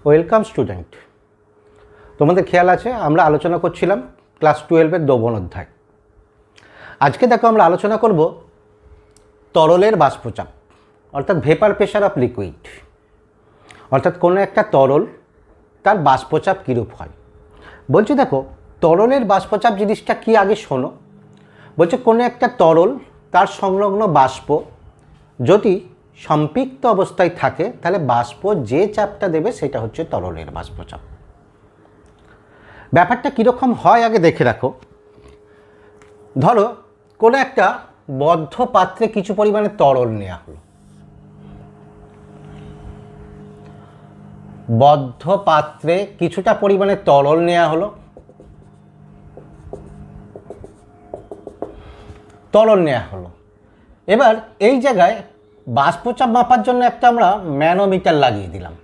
Welcome student. তোমাদের খেয়াল আছে আমরা আলোচনা করছিলাম ক্লাস 12-এর দ্রবণ অধ্যায়। আজকে দেখো আমরা আলোচনা করব তরলের বাষ্পচাপ, অর্থাৎ ভেপার প্রেশার অফ লিকুইড। অর্থাৎ কোনো একটা তরল তার বাষ্পচাপ কীরূপ হয়। বলছি দেখো তরলের বাষ্পচাপ জিনিসটা কি আগে শোনো। বলছে কোনো একটা তরল তার সংলগ্ন বাষ্প যদি সম্পৃক্ত অবস্থায় থাকে তাহলে বাষ্প যে চাপটা দেবে সেটা হচ্ছে তরলের বাষ্পচাপ। ব্যাপারটা কীরকম হয় আগে দেখে রাখো। ধরো কোনো একটা বদ্ধ পাত্রে কিছু পরিমাণে তরল নেওয়া হলো, বদ্ধ পাত্রে কিছুটা পরিমাণে তরল নেওয়া হলো, এবার এই জায়গায় বাষ্পচাপ মাপার জন্য একটা আমরা ম্যানোমিটার লাগিয়ে দিলাম।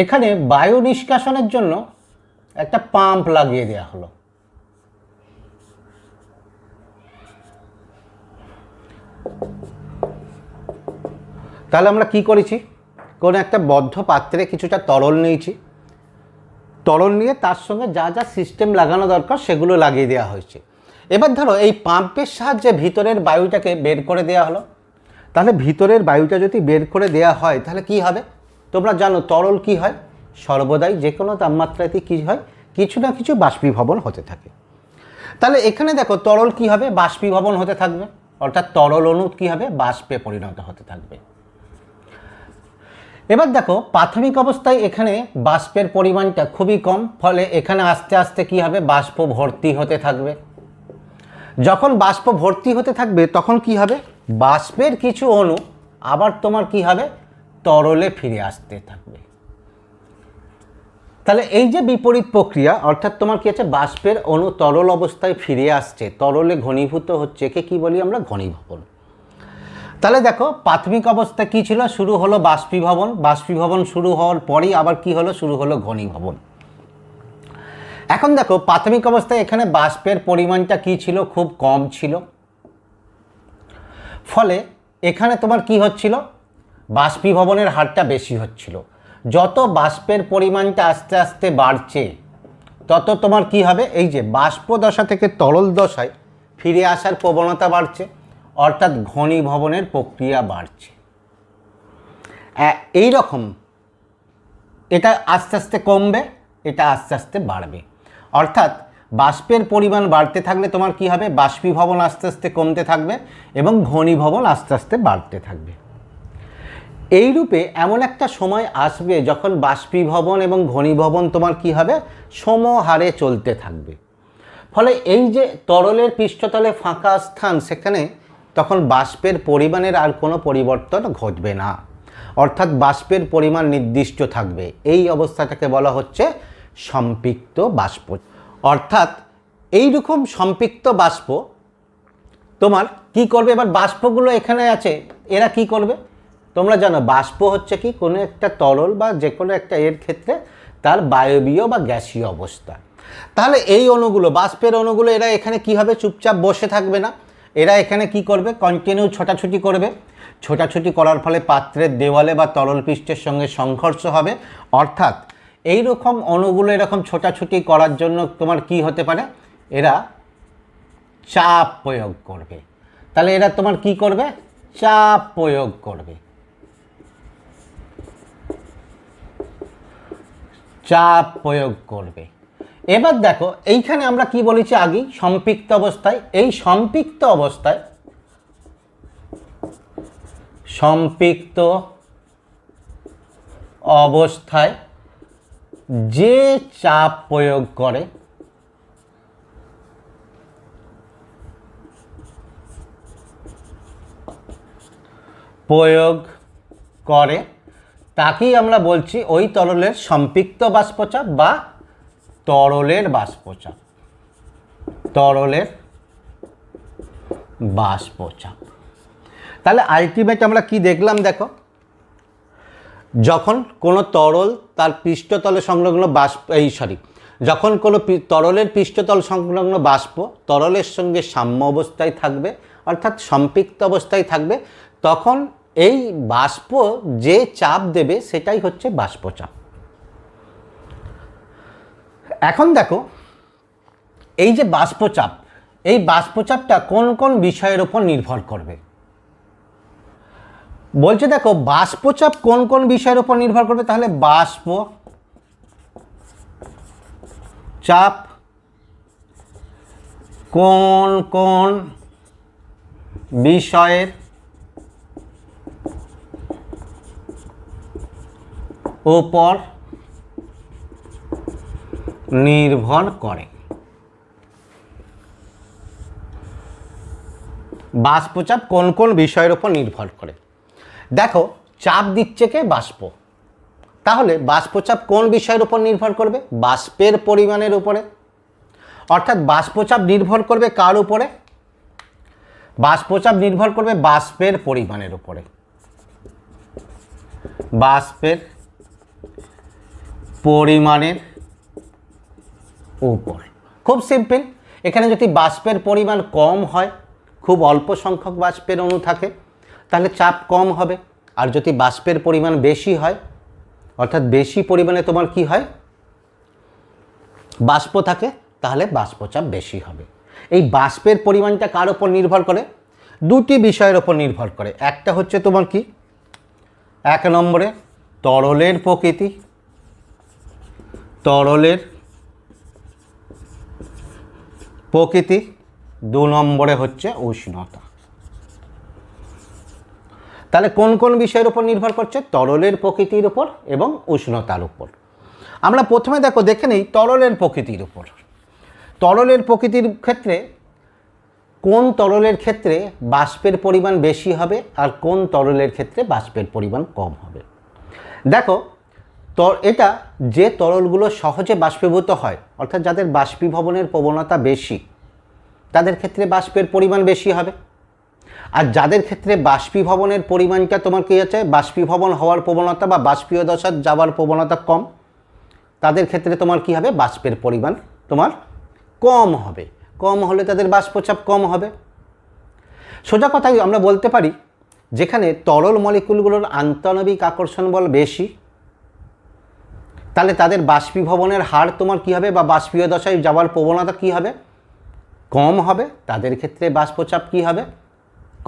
এখানে বায়ু নিষ্কাশনের জন্য একটা পাম্প লাগিয়ে দেওয়া হলো। তাহলে আমরা কি করেছি, কোনো একটা বদ্ধ পাত্রে কিছুটা তরল নিয়েছি, তরল নিয়ে তার সঙ্গে যা যা সিস্টেম লাগানো দরকার সেগুলো লাগিয়ে দেওয়া হয়েছে। এবার ধরো এই পাম্পের সাহায্যে ভিতরের বায়ুটাকে বের করে দেওয়া হলো। তাহলে ভিতরের বায়ুটা যদি বের করে দেওয়া হয় তাহলে কি হবে, তোমরা জানো তরল কি হয়, সর্বদাই যে কোনো তাপমাত্রাতে কী হয়, কিছু না কিছু বাষ্পীভবন হতে থাকে। তাহলে এখানে দেখো তরল কি হবে, বাষ্পীভবন হতে থাকবে, অর্থাৎ তরল অণু কী হবে, বাষ্পে পরিণত হতে থাকবে। এবার দেখো প্রাথমিক অবস্থায় এখানে বাষ্পের পরিমাণটা খুবই কম, ফলে এখানে আস্তে আস্তে কী হবে, বাষ্প ভর্তি হতে থাকবে। যখন বাষ্প ভর্তি হতে থাকবে তখন কি হবে, বাষ্পের কিছু অণু আবার তোমার কি হবে, তরলে ফিরে আসতে থাকবে। তাহলে এই যে বিপরীত প্রক্রিয়া, অর্থাৎ তোমার কি আছে, বাষ্পের অণু তরল অবস্থায় ফিরে আসছে, তরলে ঘনীভূত হচ্ছে, একে কি বলি আমরা, ঘনীভবন। তাহলে দেখো প্রাথমিক অবস্থা কি ছিল, শুরু হলো বাষ্পীভবন, বাষ্পীভবন শুরু হওয়ার পরেই আবার কি হলো, শুরু হলো ঘনীভবন। এখন দেখো প্রাথমিক অবস্থায় এখানে বাষ্পের পরিমাণটা কি ছিল, খুব কম ছিল, ফলে এখানে তোমার কি হচ্ছিল, বাষ্পীভবনের হারটা বেশি হচ্ছিল। যত বাষ্পের পরিমাণটা আস্তে আস্তে বাড়ছে তত তোমার কি হবে, এই যে বাষ্প দশা থেকে তরল দশায় ফিরে আসার প্রবণতা বাড়ছে, অর্থাৎ ঘনীভবনের প্রক্রিয়া বাড়ছে। এই রকম এটা আস্তে আস্তে কমবে, এটা আস্তে আস্তে বাড়বে। অর্থাৎ বাষ্পের পরিমাণ বাড়তে থাকলে তোমার কি হবে, বাষ্পীভবন আস্তে আস্তে কমতে থাকবে এবং ঘনীভবন আস্তে আস্তে বাড়তে থাকবে। এই রূপে এমন একটা সময় আসবে যখন বাষ্পীভবন এবং ঘনীভবন তোমার কি হবে, সমহারে চলতে থাকবে। ফলে এই যে তরলের পৃষ্ঠতলে ফাঁকা স্থান, সেখানে তখন বাষ্পের পরিমাণের আর কোনো পরিবর্তন ঘটবে না, অর্থাৎ বাষ্পের পরিমাণ নির্দিষ্ট থাকবে। এই অবস্থাটাকে বলা হচ্ছে সম্পৃক্ত বাষ্প। অর্থাৎ এইরকম সম্পৃক্ত বাষ্প তোমার কি করবে, এবার বাষ্পগুলো এখানে আছে, এরা কি করবে, তোমরা জানো বাষ্প হচ্ছে কি, কোনো একটা তরল বা যে কোনো একটা এর ক্ষেত্রে তার বায়বীয় বা গ্যাসীয় অবস্থা। তাহলে এই অণুগুলো, বাষ্পের অণুগুলো, এরা এখানে কি হবে, চুপচাপ বসে থাকবে না, এরা এখানে কি করবে, কন্টিনিউ ছোটাছুটি করবে। ছোটাছুটি করার ফলে পাত্রের দেওয়ালে বা তরল পৃষ্ঠের সঙ্গে সংঘর্ষ হবে। অর্থাৎ এই রকম অণুগুলো এরকম ছোটাছুটি করার জন্য তোমার কি হতে পারে, এরা চাপ প্রয়োগ করবে। তাহলে এরা তোমার কি করবে, চাপ প্রয়োগ করবে, চাপ প্রয়োগ করবে। এবার দেখো এইখানে আমরা কি বলেছি আগেই, সম্পৃক্ত অবস্থায়, এই সম্পৃক্ত অবস্থায় যে চাপ প্রয়োগ করে তাকেই আমরা বলছি ওই তরলের সম্পৃক্ত বাষ্পচাপ বা তরলের বাষ্পচাপ। তাহলে আলটিমেট আমরা কি দেখলাম, দেখো যখন কোনো তরল তার পৃষ্ঠতলে সংলগ্ন যখন কোনো তরলের পৃষ্ঠতল সংলগ্ন বাষ্প তরলের সঙ্গে সাম্য অবস্থায় থাকবে, অর্থাৎ সম্পৃক্ত অবস্থায় থাকবে, তখন এই বাষ্প যে চাপ দেবে সেটাই হচ্ছে বাষ্পচাপ। এখন দেখো এই যে বাষ্পচাপ, এই বাষ্পচাপটা কোন কোন বিষয়ের উপর নির্ভর করবে বলছে। দেখো বাষ্পচাপ কোন কোন বিষয়ের উপর নির্ভর করবে, তাহলে বাষ্প চাপ কোন কোন বিষয়ের উপর নির্ভর করে। বাষ্পচাপ কোন কোন বিষয়ের উপর নির্ভর করে। দেখো চাপ দিচ্ছে কে? বাষ্প। তাহলে বাষ্পচাপ কোন বিষয়ের উপর নির্ভর করবে? বাষ্পের পরিমাণের উপরে। অর্থাৎ বাষ্পচাপ নির্ভর করবে কার উপরে? বাষ্পচাপ নির্ভর করবে বাষ্পের পরিমাণের উপরে। বাষ্পের পরিমাণের উপর। খুব সিম্পল। এখানে যদি বাষ্পের পরিমাণ কম হয়, খুব অল্প সংখ্যক বাষ্পের অণু থাকে, তাহলে চাপ কম হবে। আর যদি বাষ্পের পরিমাণ বেশি হয়, অর্থাৎ বেশি পরিমাণে তোমার কি হয়? বাষ্প থাকে, তাহলে বাষ্পচাপ বেশি হবে। এই বাষ্পের পরিমাণটা কার উপর নির্ভর করে? দুটি বিষয়ের উপর নির্ভর করে। একটা হচ্ছে তোমার কি? এক নম্বরে তরলের প্রকৃতি, তরলের প্রকৃতি। দু নম্বরে হচ্ছে উষ্ণতা। তাহলে কোন কোন বিষয়ের উপর নির্ভর করছে? তরলের প্রকৃতির উপর এবং উষ্ণতার উপর। আমরা প্রথমে দেখে নেই তরলের প্রকৃতির উপর। তরলের প্রকৃতির ক্ষেত্রে কোন তরলের ক্ষেত্রে বাষ্পের পরিমাণ বেশি হবে আর কোন তরলের ক্ষেত্রে বাষ্পের পরিমাণ কম হবে। দেখো এটা যে তরলগুলো সহজে বাষ্পীভূত হয়, অর্থাৎ যাদের বাষ্পীভবনের প্রবণতা বেশি, তাদের ক্ষেত্রে বাষ্পের পরিমাণ বেশি হবে। আর যাদের ক্ষেত্রে বাষ্পীভবনের পরিমাণটা তোমার কী আছে? বাষ্পীভবন হওয়ার প্রবণতা বা বাষ্পীয় দশা যাওয়ার প্রবণতা কম, তাদের ক্ষেত্রে তোমার কি হবে? বাষ্পের পরিমাণ তোমার কম হবে। কম হলে তাদের বাষ্পচাপ কম হবে। সোজা কথাই আমরা বলতে পারি, যেখানে তরল মলিকুলগুলোর আন্তঃনবিক আকর্ষণ বল বেশি, তাহলে তাদের বাষ্পীভবনের হার তোমার কি হবে বা বাষ্পীয় দশায় যাওয়ার প্রবণতা কি হবে? কম হবে। তাদের ক্ষেত্রে বাষ্পচাপ কি হবে?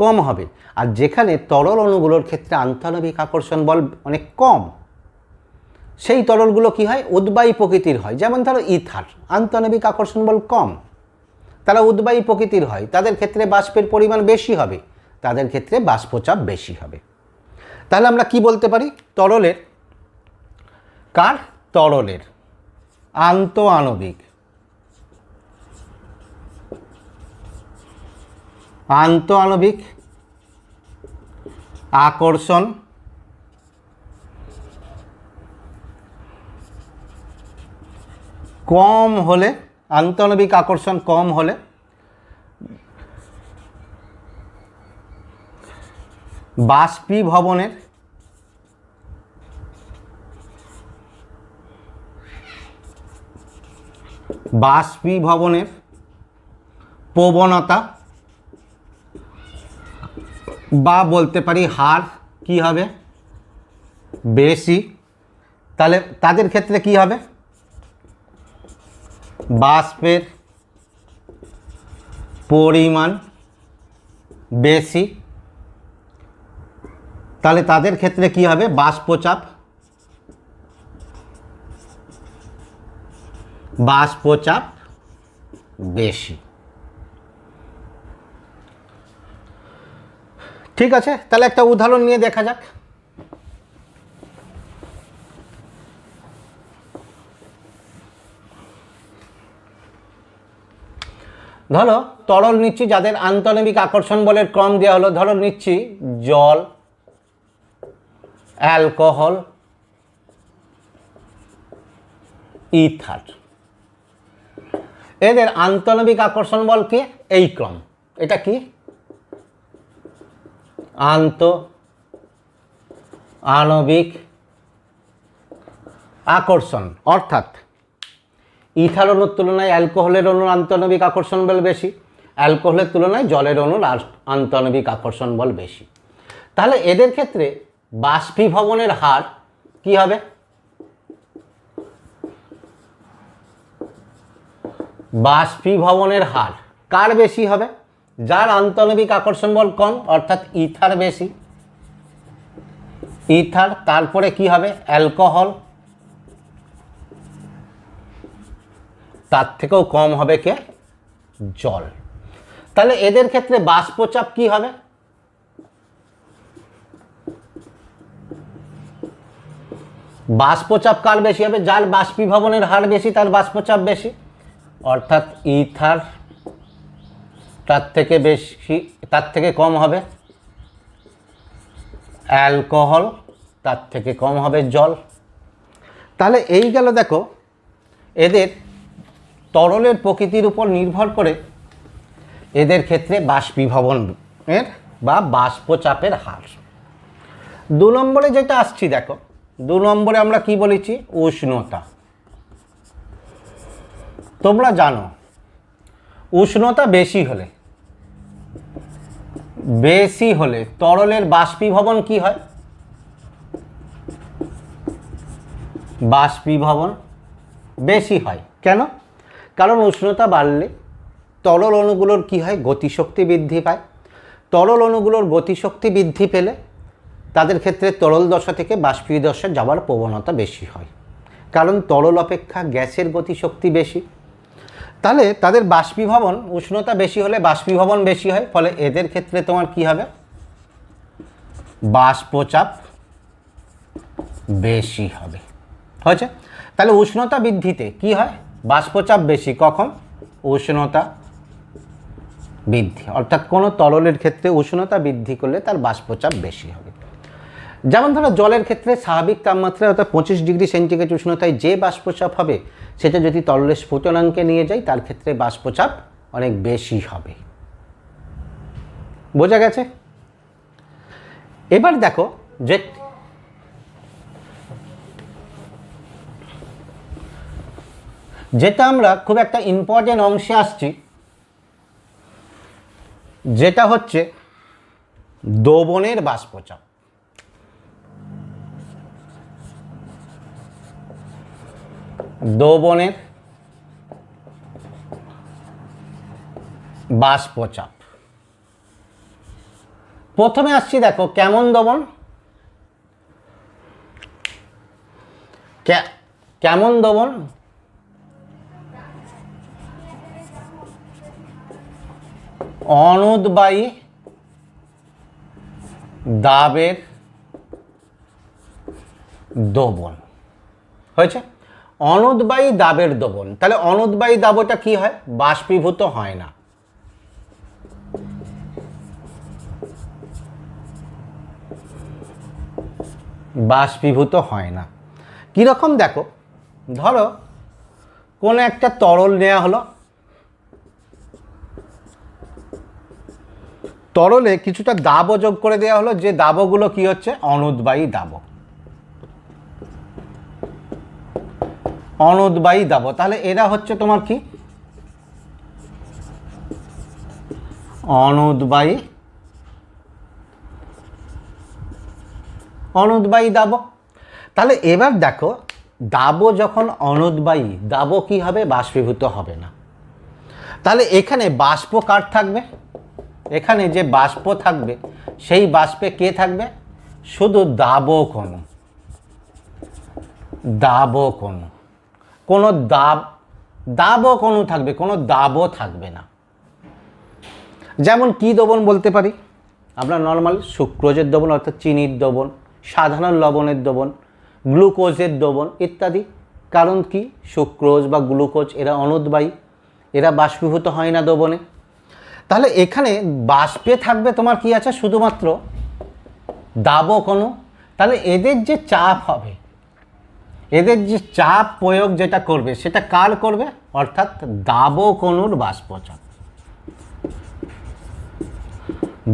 কম হবে। আর যেখানে তরল অণুগুলোর ক্ষেত্রে আন্তঃনবিক আকর্ষণ বল অনেক কম, সেই তরলগুলো কি হয়? উদ্বায়ী প্রকৃতির হয়। যেমন ধরো ইথার, আন্তঃনবিক আকর্ষণ বল কম, তারা উদ্বায়ী প্রকৃতির হয়, তাদের ক্ষেত্রে বাষ্পের পরিমাণ বেশি হবে, তাদের ক্ষেত্রে বাষ্পচাপ বেশি হবে। তাহলে আমরা কি বলতে পারি? তরলের কার? তরলের আন্তঃআণবিক আকর্ষণ কম হলে, আন্তঃআণবিক আকর্ষণ কম হলে বাষ্পীভবনের প্রবণতা বা বলতে পারি হার কি হবে? বেশি। তাহলে তাদের ক্ষেত্রে কি হবে? বাষ্পের পরিমাণ বেশি। তাহলে তাদের ক্ষেত্রে কি হবে? বাষ্পচাপ বেশি। ঠিক আছে, তাহলে একটা উদাহরণ নিয়ে দেখা যাক। ধরো তরল নিচ্ছি যাদের আন্তঃআণবিক আকর্ষণ বলের ক্রম দেওয়া হলো। ধরো নিচ্ছি জল, অ্যালকোহল, ইথার। এদের আন্তঃআণবিক আকর্ষণ বল কি? এই ক্রম। এটা কি? আন্তঃআণবিক আকর্ষণ। অর্থাৎ ইথার অণুর তুলনায় অ্যালকোহলের অণুর আন্তঃনবিক আকর্ষণ বল বেশি, অ্যালকোহলের তুলনায় জলের অণুর আন্তঃনবিক আকর্ষণ বল বেশি। তাহলে এদের ক্ষেত্রে বাষ্পীভবনের হার কি হবে? বাষ্পীভবনের হার কার বেশি হবে? যার আন্তঃনবিক আকর্ষণ বল কম, অর্থাৎ ইথার বেশি, ইথার। তারপরে কি হবে? অ্যালকোহল, তার থেকেও কম হবে কে? জল। তাহলে এদের ক্ষেত্রে বাষ্পচাপ কি হবে? বাষ্পচাপ কার বেশি হবে? যার বাষ্পীভবনের হার বেশি তার বাষ্পচাপ বেশি, অর্থাৎ ইথার তার থেকে বেশি, তার থেকে কম হবে অ্যালকোহল, তার থেকে কম হবে জল। তাহলে এই গেল দেখো এদের তরলের প্রকৃতির উপর নির্ভর করে এদের ক্ষেত্রে বাষ্পীভবনের বা বাষ্পচাপের হার। 2 নম্বরে যেটা আসছি দেখো, 2 নম্বরে আমরা কি বলেছি? উষ্ণতা। তোমরা জানো উষ্ণতা বেশি হলে তরলের বাষ্পীভবন কি হয়? বাষ্পীভবন বেশি হয়। কেন? কারণ উষ্ণতা বাড়লে তরল অণুগুলোর কি হয়? গতিশক্তি বৃদ্ধি পায়। তরল অণুগুলোর গতিশক্তি বৃদ্ধি পেলে তাদের ক্ষেত্রে তরল দশা থেকে বাষ্পীয় দশা যাওয়ার প্রবণতা বেশি হয়, কারণ তরল অপেক্ষা গ্যাসের গতিশক্তি বেশি। তাহলে তাদের বাষ্পীভবন, উষ্ণতা বেশি হলে বাষ্পীভবন বেশি হয়, ফলে এদের ক্ষেত্রে তোমার কি হবে? বাষ্পচাপ বেশি হবে। হয়েছে? তাহলে উষ্ণতা বৃদ্ধিতে কি হয়? বাষ্পচাপ বেশি। কখন? উষ্ণতা বৃদ্ধি, অর্থাৎ কোনো তরলের ক্ষেত্রে উষ্ণতা বৃদ্ধি করলে তার বাষ্পচাপ বেশি হবে। যেমন ধরো জলের ক্ষেত্রে স্বাভাবিক তাপমাত্রায় অর্থাৎ 25 ডিগ্রি সেন্টিগ্রেড উষ্ণতায় যে বাষ্পচাপ হবে সেটা যদি তরলের স্ফুটনাঙ্কে নিয়ে যায় তার ক্ষেত্রে বাষ্পচাপ অনেক বেশি হবে। বোঝা গেছে? এবার দেখো যে যেটা আমরা খুব একটা ইম্পর্টেন্ট অংশে আসছি, যেটা হচ্ছে দ্রবণের বাষ্পচাপ। দ্রবণের বাষ্পচাপ। প্রথমে আসছি দেখো কেমন দ্রবণ? কেমন দ্রবণ? অনুদ্বায়ী দাবের দ্রবণ। হয়েছে? অনুদ্বায়ী দাবের দ্রবণ। তাহলে অনুদ্বায়ী দাবটা কি হয়? বাষ্পীভূত হয় না। বাষ্পীভূত হয় না। কীরকম দেখো, ধরো কোনো একটা তরল নেওয়া হলো, তরলে কিছুটা দাবও যোগ করে দেওয়া হলো, যে দাবগুলো কি হচ্ছে? অনুদ্বায়ী দাব। অনুদ্বায়ী দাব। তাহলে এরা হচ্ছে তোমার কি? অনুদ্বায়ী দাব। তাহলে এবার দেখো দাব যখন অনুদ্বায়ী, দাব কি হবে? বাষ্পীভূত হবে না। তাহলে এখানে বাষ্প কার থাকবে? এখানে যে বাষ্প থাকবে সেই বাষ্পে কে থাকবে? শুধু দাবক অণু। দাবক অণু। কোনো দাবক অণু থাকবে, কোনো দাবও থাকবে না। যেমন কি দ্রবণ বলতে পারি আমরা? নর্মাল সুক্রোজের দ্রবণ অর্থাৎ চিনির দ্রবণ, সাধারণ লবণের দ্রবণ, গ্লুকোজের দ্রবণ ইত্যাদি। কারণ কি? সুক্রোজ বা গ্লুকোজ এরা অনুদ্বায়ী, এরা বাষ্পীভূত হয় না দ্রবণে। তাহলে এখানে বাষ্পে থাকবে তোমার কি আছে? শুধুমাত্র দাবক অণু। তাহলে এদের যে চাপ হবে, এদের যে চাপ প্রয়োগ যেটা করবে সেটা কার করবে? অর্থাৎ দাবক অণুর বাষ্পচাপ।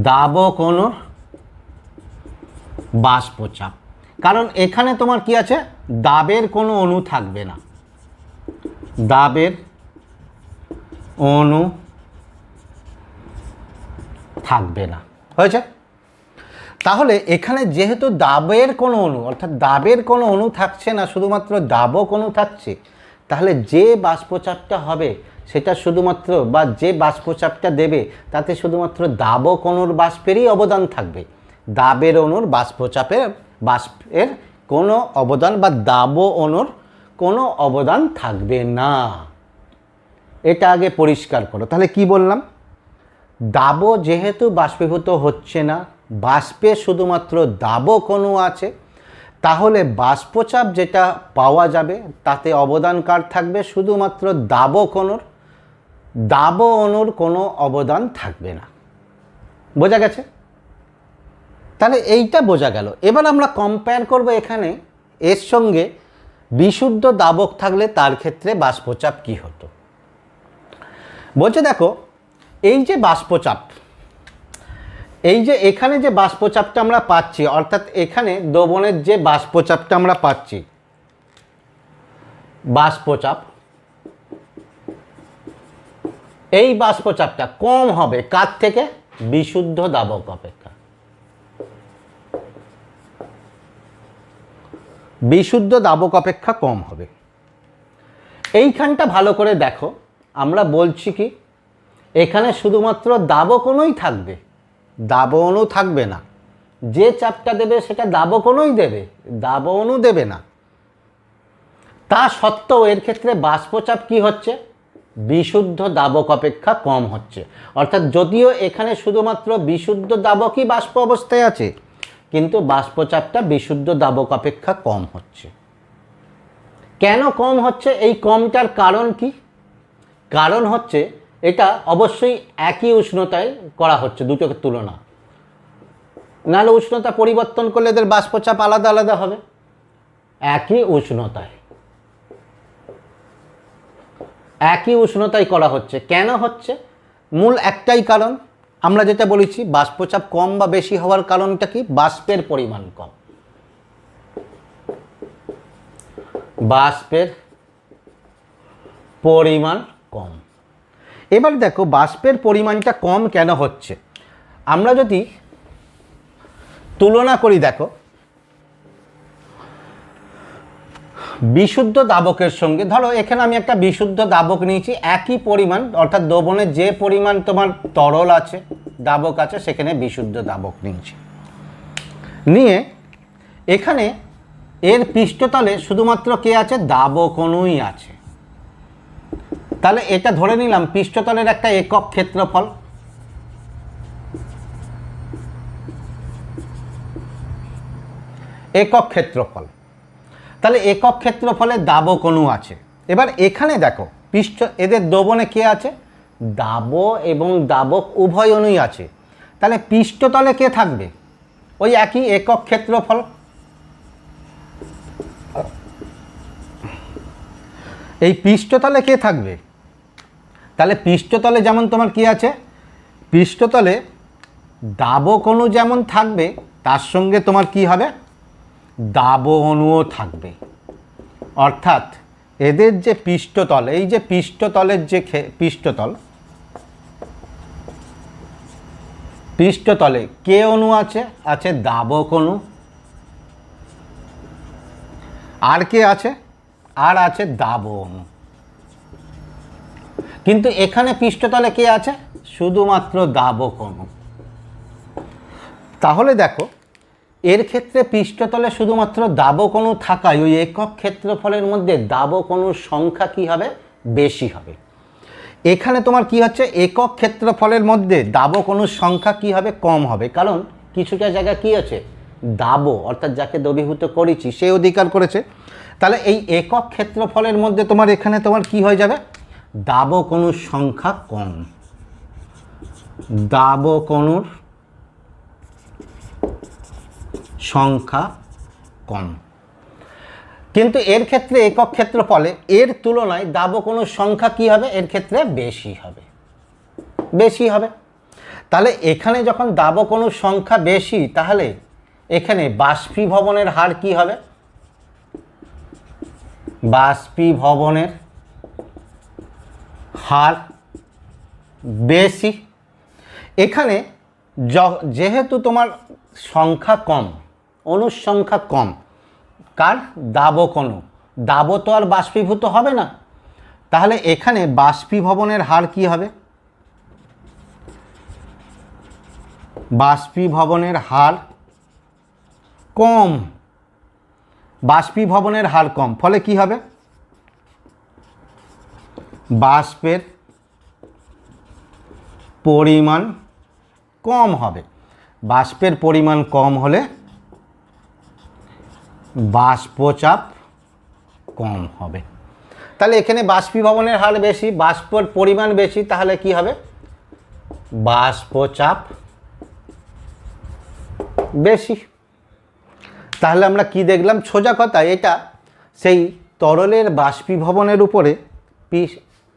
দাবক অণুর বাষ্পচাপ। কারণ এখানে তোমার কি আছে? দাবের কোনো অণু থাকবে না। দাবের অণু থাকবে না। হয়েছে? তাহলে এখানে যেহেতু দাবের কোনো অণু অর্থাৎ দাবের কোনো অণু থাকছে না, শুধুমাত্র দাবক অণু থাকছে, তাহলে যে বাষ্পচাপটা হবে সেটা শুধুমাত্র বা যে বাষ্পচাপটা দেবে তাতে শুধুমাত্র দাবক অণুর বাষ্পেরই অবদান থাকবে, দাবের অণুর বাষ্পের কোনো অবদান বা দাব অণুর কোনো অবদান থাকবে না। এটা আগে পরিষ্কার করো। তাহলে কি বললাম? দাব যেহেতু বাষ্পীভূত হচ্ছে না, বাষ্পে শুধুমাত্র দাবক অণু আছে, তাহলে বাষ্পচাপ যেটা পাওয়া যাবে তাতে অবদান কার থাকবে? শুধুমাত্র দাবক অণুর। দাব অণুর কোনো অবদান থাকবে না। বোঝা গেছে? তাহলে এইটা বোঝা গেল। এবার আমরা কম্পেয়ার করব এখানে এর সঙ্গে বিশুদ্ধ দাবক থাকলে তার ক্ষেত্রে বাষ্পচাপ কি হতো। বলছে দেখো, এই যে বাষ্পচাপ, এই যে এখানে যে বাষ্পচাপটা আমরা পাচ্ছি, অর্থাৎ এখানে দ্রবণের যে বাষ্পচাপটা আমরা পাচ্ছি, বাষ্পচাপ, এই বাষ্পচাপটা কম হবে কার থেকে? বিশুদ্ধ দাবক অপেক্ষা। বিশুদ্ধ দাবক অপেক্ষা কম হবে। এইখানটা ভালো করে দেখো, আমরা বলছি কি এখানে শুধুমাত্র দাবক অণুই থাকবে, দাব অণু থাকবে না। যে চাপটা দেবে সেটা দাবক অণুই দেবে, দাব অণু দেবে না। তা সত্ত্বেও এর ক্ষেত্রে বাষ্পচাপ কি হচ্ছে? বিশুদ্ধ দাবক অপেক্ষা কম হচ্ছে। অর্থাৎ যদিও এখানে শুধুমাত্র বিশুদ্ধ দাবকই বাষ্প অবস্থায় আছে, কিন্তু বাষ্পচাপটা বিশুদ্ধ দাবক অপেক্ষা কম হচ্ছে। কেন কম হচ্ছে? এই কমটার কারণ কি? কারণ হচ্ছে এটা অবশ্যই একই উষ্ণতায় করা হচ্ছে দুটোকে তুলনা, নাহলে উষ্ণতা পরিবর্তন করলে এদের বাষ্পচাপ আলাদা আলাদা হবে। একই উষ্ণতায় করা হচ্ছে। কেন হচ্ছে? মূল একটাই কারণ, আমরা যেটা বলেছি বাষ্পচাপ কম বা বেশি হওয়ার কারণটা কি? বাষ্পের পরিমাণ কম। বাষ্পের পরিমাণ কম। এবার দেখো বাষ্পের পরিমাণটা কম কেন হচ্ছে। আমরা যদি তুলনা করি, দেখো বিশুদ্ধ দাবকের সঙ্গে, ধরো এখানে আমি একটা বিশুদ্ধ দাবক নিয়েছি, একই পরিমাণ, অর্থাৎ দ্রবণে যে পরিমাণ তোমার তরল আছে, দাবক আছে, সেখানে বিশুদ্ধ দাবক নিয়েছি। নিয়ে এখানে এর পৃষ্ঠতলে শুধুমাত্র কে আছে? দাবক অণুই আছে। তাহলে এটা ধরে নিলাম পৃষ্ঠতলের একটা একক ক্ষেত্রফল। একক ক্ষেত্রফল, তাহলে একক ক্ষেত্রফলে দাবক অণু আছে। এবার এখানে দেখো এদের দ্রবণে কে আছে? দাব এবং দাবক উভয় অণুই আছে। তাহলে পৃষ্ঠতলে কে থাকবে? ওই একই একক ক্ষেত্রফল। এই পৃষ্ঠতলে কে থাকবে? তাহলে পৃষ্ঠতলে যেমন তোমার কি আছে? পৃষ্ঠতলে দাবক অণু যেমন থাকবে, তার সঙ্গে তোমার কি হবে? দাব অণুও থাকবে। অর্থাৎ এদের যে পৃষ্ঠতল, এই যে পৃষ্ঠতলের যে পৃষ্ঠতলে কে অণু আছে? আছে দাবক অণু। আর কে আছে? আর আছে দাব অণু। কিন্তু এখানে পৃষ্ঠতলে কে আছে? শুধুমাত্র দাবক অণু। তাহলে দেখো এর ক্ষেত্রে পৃষ্ঠতলে শুধুমাত্র দাবক অণু থাকায় ওই একক ক্ষেত্রফলের মধ্যে দাবক অণুর সংখ্যা কি হবে? বেশি হবে। এখানে তোমার কি হচ্ছে? একক ক্ষেত্রফলের মধ্যে দাবক অণুর সংখ্যা কি হবে? কম হবে। কারণ কিছুটা জায়গা কি আছে? দাব, অর্থাৎ যাকে দ্রবীভূত করেছি সে অধিকার করেছে। তাহলে এই একক ক্ষেত্রফলের মধ্যে তোমার এখানে তোমার কি হয়ে যাবে? দাবক অণুর সংখ্যা কম। দাবক অণুর সংখ্যা কম। কিন্তু এর ক্ষেত্রে একক ক্ষেত্রফলে এর তুলনায় দাবক অণুর সংখ্যা কি হবে? এর ক্ষেত্রে বেশি হবে। তাহলে এখানে যখন দাবক অণুর সংখ্যা বেশি, তাহলে এখানে বাষ্পীভবনের হার কি হবে? বাষ্পীভবনের হার বেশি। এখানে যেহেতু তোমার সংখ্যা কম, অণুর সংখ্যা কম, কার? দাবক অণু। দাব তো আর বাষ্পীভূত হবে না, তাহলে এখানে বাষ্পীভবনের হার কি হবে? বাষ্পীভবনের হার কম। বাষ্পীভবনের হার কম, ফলে কি হবে? বাষ্পের পরিমাণ কম হবে। বাষ্পের পরিমাণ কম হলে বাষ্পচাপ কম হবে। তাহলে এখানে বাষ্পীভবনের হার বেশি, বাষ্পের পরিমাণ বেশি, তাহলে কি হবে? বাষ্পচাপ বেশি। তাহলে আমরা কি দেখলাম? সোজা কথা, এটা সেই তরলের বাষ্পীভবনের উপরে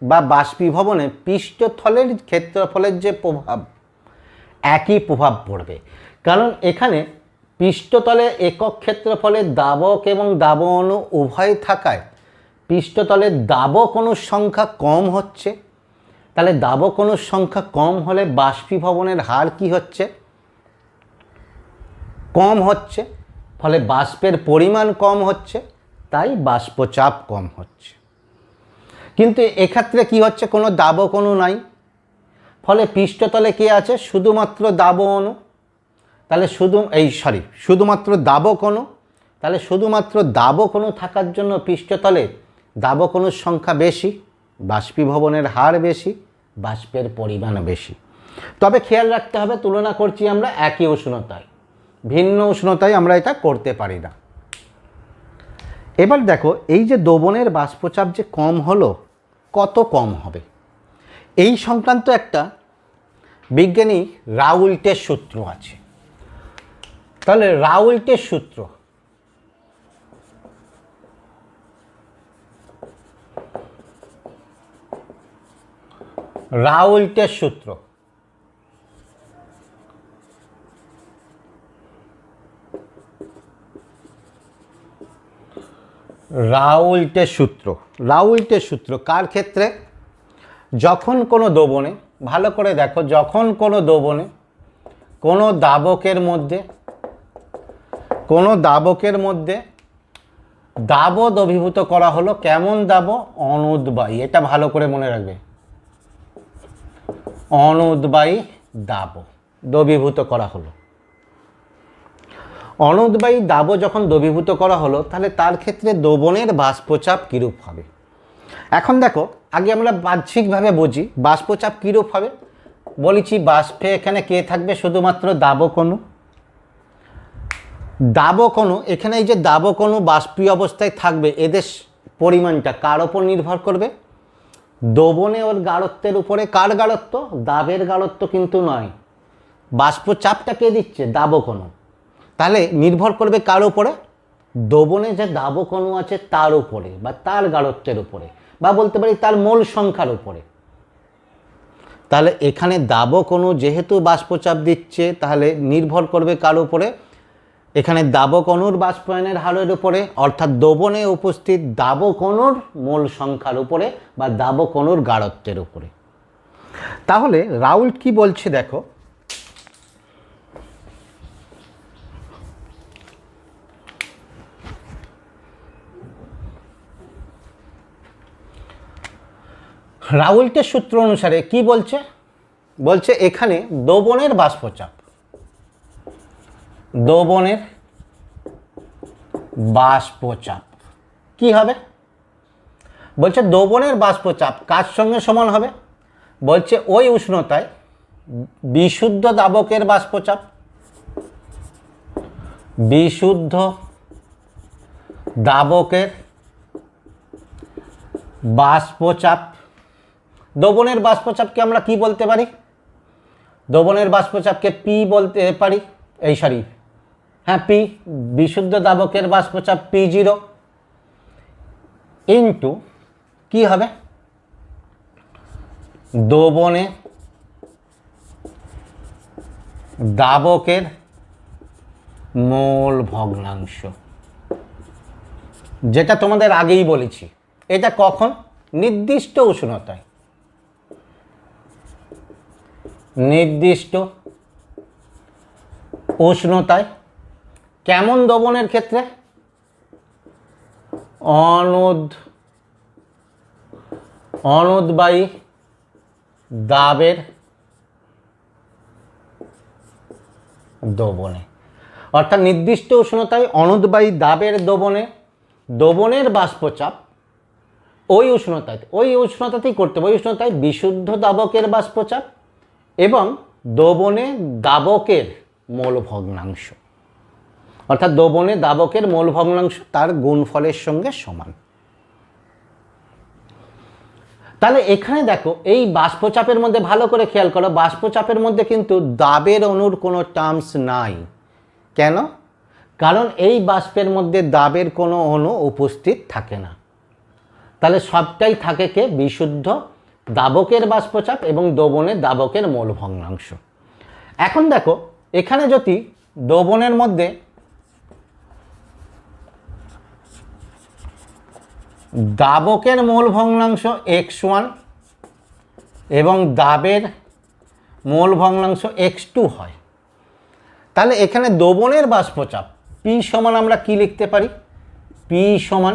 বা বাষ্পীভবনে পৃষ্ঠতলের ক্ষেত্রফলের যে প্রভাব, একই প্রভাব পড়বে। কারণ এখানে পৃষ্ঠতলে একক ক্ষেত্রফলের দাবক এবং দাব অণু উভয় থাকায় পৃষ্ঠতলের দাবক অণুর সংখ্যা কম হচ্ছে। তাহলে দাবক অণুর সংখ্যা কম হলে বাষ্পীভবনের হার কি হচ্ছে? কম হচ্ছে। ফলে বাষ্পের পরিমাণ কম হচ্ছে, তাই বাষ্পচাপ কম হচ্ছে। কিন্তু এক্ষেত্রে কি হচ্ছে? কোনো দাবক অণু নাই, ফলে পৃষ্ঠতলে কে আছে? শুধুমাত্র দাব অণু। তাহলে শুধুমাত্র দাবক অণু। তাহলে শুধুমাত্র দাবক অণু থাকার জন্য পৃষ্ঠতলে দাবক অণুর সংখ্যা বেশি, বাষ্পীভবনের হার বেশি, বাষ্পের পরিমাণ বেশি। তবে খেয়াল রাখতে হবে, তুলনা করছি আমরা একই উষ্ণতায়, ভিন্ন উষ্ণতায় আমরা এটা করতে পারি না। এবার দেখো, এই যে দ্রবণের বাষ্পচাপ যে কম হলো, কত কম হবে এই সংক্রান্ত একটা বিজ্ঞানী রাউল্টের সূত্র আছে। তাহলে রাউল্টের সূত্র, রাউল্টের সূত্র রাউল্টের সূত্র কার ক্ষেত্রে? যখন কোনো দ্রবণে, ভালো করে দেখো, যখন কোনো দ্রবণে কোনো দাবকের মধ্যে দাব দ্রবীভূত করা হলো। কেমন দাব? অনুদ্বায়ী। এটা ভালো করে মনে রাখবে, অনুদ্বায়ী দাব দ্রবীভূত করা হলো। অনুদ্বায়ী দাব যখন দ্রবীভূত করা হলো, তাহলে তার ক্ষেত্রে দ্রবণের বাষ্পচাপ কীরূপ হবে? এখন দেখো, আগে আমরা বাহ্যিকভাবে বুঝি বাষ্পচাপ কীরূপ হবে। বলেছি বাষ্পে এখানে কে থাকবে? শুধুমাত্র দাবক অণু। দাবক অণু, এখানে এই যে দাবক অণু বাষ্পীয় অবস্থায় থাকবে, এদের পরিমাণটা কার ওপর নির্ভর করবে? দ্রবণে ওর গাঢ়ত্বের উপরে। কার গাঢ়ত্ব? দাবের গাঢ়ত্ব কিন্তু নয়। বাষ্পচাপটা কে দিচ্ছে? দাবক অণু। তাহলে নির্ভর করবে কার উপরে? দ্রবণে যে দাবক অণু আছে তার উপরে, বা তার গাঢ়ত্বের উপরে, বা বলতে পারি তার মোল সংখ্যার উপরে। তাহলে এখানে দাবক অণু যেহেতু বাষ্পচাপ দিচ্ছে, তাহলে নির্ভর করবে কার উপরে? এখানে দাবক অণুর বাষ্পায়নের হারের উপরে, অর্থাৎ দ্রবণে উপস্থিত দাবক অণুর মোল সংখ্যার উপরে, বা দাবক অণুর গাঢ়ত্বের উপরে। তাহলে রাউল্ট কি বলছে দেখো, রাউল্টের সূত্র অনুসারে কি বলছে? বলছে এখানে দ্রবণের বাষ্পচাপ কি হবে? বলছে দ্রবণের বাষ্পচাপ কার সঙ্গে সমান হবে? বলছে ওই উষ্ণতায় বিশুদ্ধ দাবকের বাষ্পচাপ, বিশুদ্ধ দাবকের বাষ্পচাপ। দ্রবণের বাষ্পচাপকে আমরা কি বলতে পারি? দ্রবণের বাষ্পচাপকে পি বলতে পারি। পি। বিশুদ্ধ দাবকের বাষ্পচাপ P0 ইন্টু কি হবে? দ্রবণে দাবকের মোল ভগ্নাংশ, যেটা তোমাদের আগেই বলেছি। এটা কখন? নির্দিষ্ট উষ্ণতায়। নির্দিষ্ট উষ্ণতায়, কেমন দবনের ক্ষেত্রে? অনুদ্বায়ী দাবের দবনে, অর্থাৎ নির্দিষ্ট উষ্ণতায় অনুদ্বায়ী দাবের দবনে দবনের বাষ্পচাপ ওই উষ্ণতাতেই করতে হবে, ওই উষ্ণতায় বিশুদ্ধ দাবকের বাষ্পচাপ এবং দবনে দাবকের মোল ভগ্নাংশ, অর্থাৎ দবনে দাবকের মোল ভগ্নাংশ তার গুণফলের সঙ্গে সমান। তাহলে এখানে দেখো এই বাষ্পচাপের মধ্যে ভালো করে খেয়াল করো, বাষ্পচাপের মধ্যে কিন্তু দাবের অণুর কোনো টার্মস নাই। কেন? কারণ এই বাষ্পের মধ্যে দাবের কোনো অণু উপস্থিত থাকে না। তাহলে সবটাই থাকে কে? বিশুদ্ধ দাবকের বাষ্পচাপ এবং দবনে দাবকের মোল ভগ্নাংশ। এখন দেখো এখানে যদি দবনের মধ্যে দাবকের মোল ভগ্নাংশ x1 এবং দাবের মোল ভগ্নাংশ x2 হয়, তাহলে এখানে দবনের বাষ্পচাপ P সমান আমরা কি লিখতে পারি? P সমান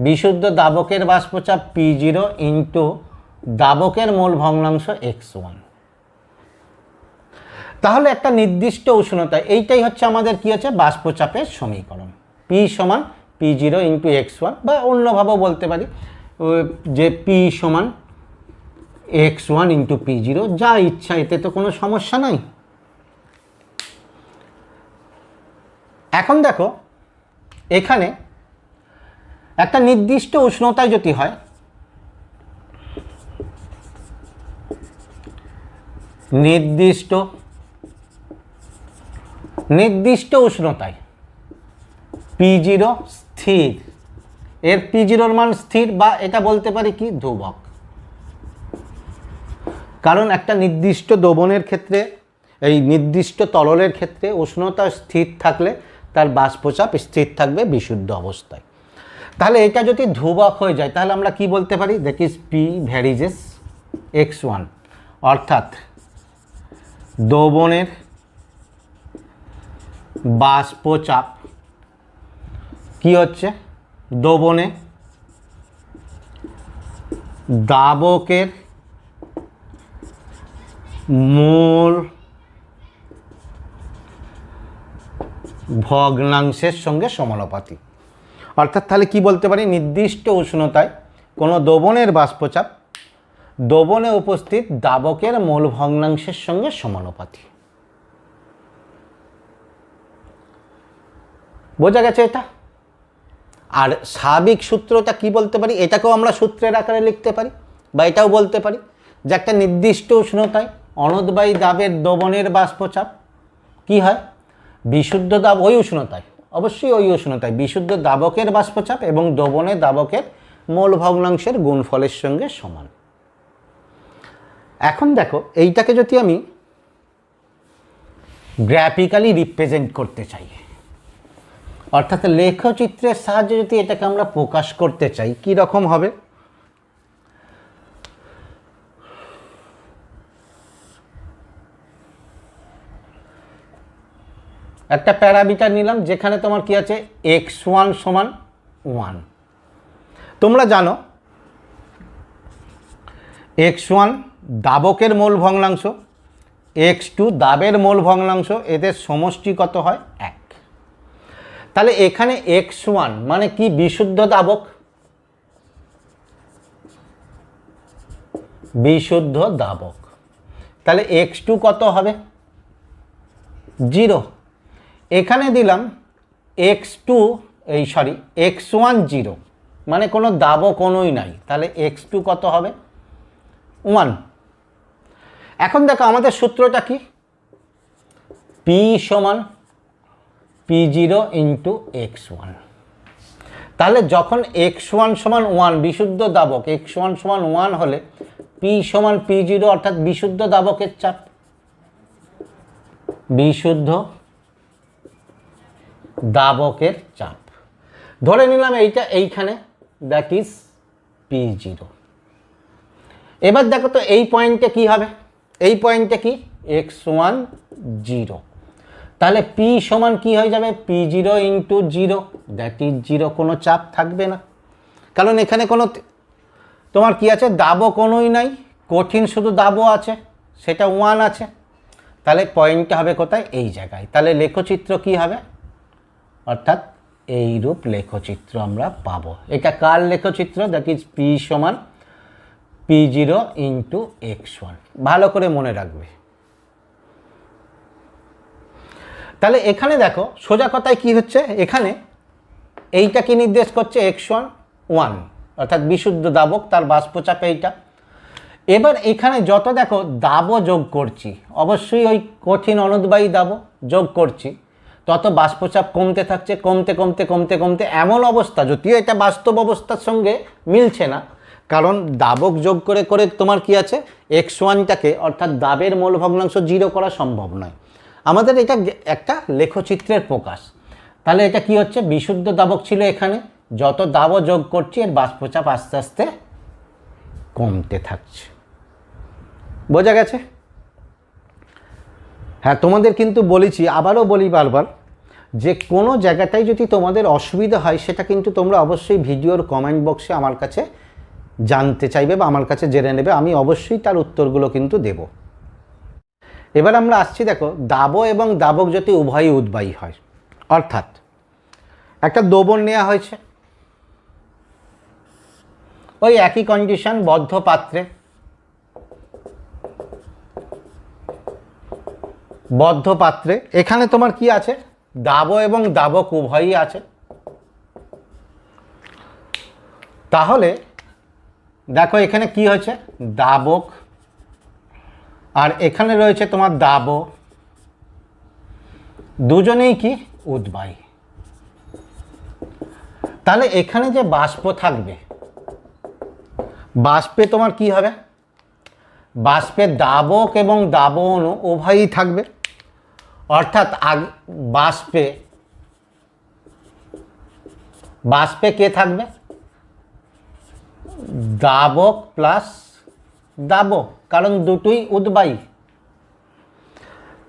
বিশুদ্ধ দাবকের বাষ্পচাপ P0 ইন্টু দাবকের মোল ভগ্নাংশ x1। তাহলে একটা নির্দিষ্ট উষ্ণতায়, এইটাই হচ্ছে আমাদের কি আছে? বাষ্পচাপের সমীকরণ। P সমান P0 ইন্টু x1, বা অন্যভাবেও বলতে পারি যে P সমান x1 ইন্টু P0, যা ইচ্ছা, এতে তো কোনো সমস্যা নাই। এখন দেখো এখানে একটা নির্দিষ্ট উষ্ণতায় যদি হয়, নির্দিষ্ট উষ্ণতায় P0 স্থির, এর P0 মান স্থির, বা এটা বলতে পারি কি ধ্রুবক। কারণ একটা নির্দিষ্ট দবনের ক্ষেত্রে, এই নির্দিষ্ট তরলের ক্ষেত্রে উষ্ণতা স্থির থাকলে তার বাষ্পচাপ স্থির থাকবে বিশুদ্ধ অবস্থায়। তাহলে এটা যদি ধ্রুবক হয়ে যায় তাহলে আমরা কি বলতে পারি? That is P varies as x1, অর্থাৎ দবনের বাষ্পচাপ কি হচ্ছে? দবনে দাবকের মোল ভগ্নাংশের সঙ্গে সমানুপাতিক। অর্থাৎ তাহলে কি বলতে পারি? নির্দিষ্ট উষ্ণতায় কোনো দবনের বাষ্পচাপ দবনে উপস্থিত দাবকের মোল ভগ্নাংশের সঙ্গে সমানুপাতিক। বোঝা গেছে এটা? আর স্বাভাবিক সূত্রটা কি বলতে পারি? এটাকেও আমরা সূত্রের আকারে লিখতে পারি, বা এটাও বলতে পারি যে একটা নির্দিষ্ট উষ্ণতায় অনুদ্বায়ী দাবের দবনের বাষ্পচাপ কি হয়? বিশুদ্ধ দাব, ওই উষ্ণতায়, অবশ্যই ওই উষ্ণতায় বিশুদ্ধ দাবকের বাষ্পচাপ এবং দবনে দাবকের মোল ভগ্নাংশের গুণফলের সঙ্গে সমান। এখন দেখো এইটাকে যদি আমি গ্রাফিক্যালি রিপ্রেজেন্ট করতে চাই, অর্থাৎ লেখচিত্রের সাহায্যে যদি এটাকে আমরা প্রকাশ করতে চাই, কি রকম হবে? একটা প্যারামিটার নিলাম যেখানে তোমার কি আছে? x1 সমান 1। তোমরা জানো x1 দাবকের মোল ভগ্নাংশ, x2 দাবের মোল ভগ্নাংশ, এদের সমষ্টি কত হয়? 1। তাহলে এখানে x1 মানে কি? বিশুদ্ধ দাবক, বিশুদ্ধ দাবক। তাহলে x2 কত হবে? 0। এখানে দিলাম x2 x1 0, মানে কোনো দাবক অণুই নাই, তাহলে x2 কত হবে? 1। এখন দেখো আমাদের সূত্রটা কি? P সমান P0 ইন্টু x1। তাহলে যখন x1 সমান 1 বিশুদ্ধ দাবক, x1 সমান 1 হলে P সমান P0, অর্থাৎ বিশুদ্ধ দাবকের চাপ, বিশুদ্ধ দাবকের চাপ ধরে নিলাম এইটা এইখানে, দ্যাট ইজ P0। এবার দেখো তো এই পয়েন্টে কি হবে? এই পয়েন্টটা কি x1 0, তাহলে p সমান কি হয়ে যাবে p0 ইন্টু 0, দ্যাট ইজ 0, কোনো চাপ থাকবে না, কারণ এখানে কোনো তোমার কি আছে দাবও কোনোই নাই, কঠিন শুধু দাবও আছে, সেটা 1 আছে, তাহলে পয়েন্টটা হবে কোথায় এই জায়গায়। তাহলে লেখচিত্র কি হবে, অর্থাৎ এইরূপ লেখচিত্র আমরা পাবো। এটা কার লেখচিত্র, দ্যাট ইজ p সমান p0 ইন্টু x1, ভালো করে মনে রাখবে। তাহলে এখানে দেখো সোজা কথায় কি হচ্ছে, এখানে এইটা কি নির্দেশ করছে x1 1, অর্থাৎ বিশুদ্ধ দাবক, তার বাষ্পচাপ এইটা। এবার এখানে যত দেখো দাবও যোগ করছি, অবশ্যই ওই কঠিন অনুদ্বায়ী দাবও যোগ করছি, তত বাষ্পচাপ কমতে থাকছে, কমতে কমতে কমতে কমতে এমন অবস্থা, যদিও এটা বাস্তব অবস্থার সঙ্গে মিলছে না, কারণ দাবক যোগ করে করে তোমার কি আছে x1টাকে, অর্থাৎ দাবের মোল ভগ্নাংশ 0 করা সম্ভব নয়, আমাদের এটা একটা লেখচিত্রের প্রকাশ। তাহলে এটা কি হচ্ছে, বিশুদ্ধ দাবক ছিল এখানে, যত দাবও যোগ করছি এর বাষ্পচাপ আস্তে আস্তে কমতে থাকছে। বোঝা গেছে? হ্যাঁ, তোমাদের কিন্তু বলেছি, আবারও বলি বারবার, যে কোনো জায়গাটায় যদি তোমাদের অসুবিধা হয় সেটা কিন্তু তোমরা অবশ্যই ভিডিওর কমেন্ট বক্সে আমার কাছে জানতে চাইবে বা আমার কাছে জেনে নেবে, আমি অবশ্যই তার উত্তরগুলো কিন্তু দেব। এবার আমরা আসছি, দেখো দাবও এবং দাবক যদি উভয়ই উদ্বায়ী হয়, অর্থাৎ একটা দ্রবণ নেওয়া হয়েছে, ওই একই কন্ডিশন, বদ্ধ পাত্রে, এখানে তোমার কি আছে দাবও এবং দাবক উভয়ই আছে। তাহলে দেখো এখানে কি হয়েছে দাবক, আর এখানে রয়েছে তোমার দাবও, দুজনেই কি উদ্বায়ী। তাহলে এখানে যে বাষ্প থাকবে, বাষ্পে তোমার কি হবে, বাষ্পে দাবক এবং দাব অণু উভয়ই থাকবে, অর্থাৎ বাষ্পে কে থাকবে দাবক প্লাস দাব, কারণ দুটোই উদ্বায়ী।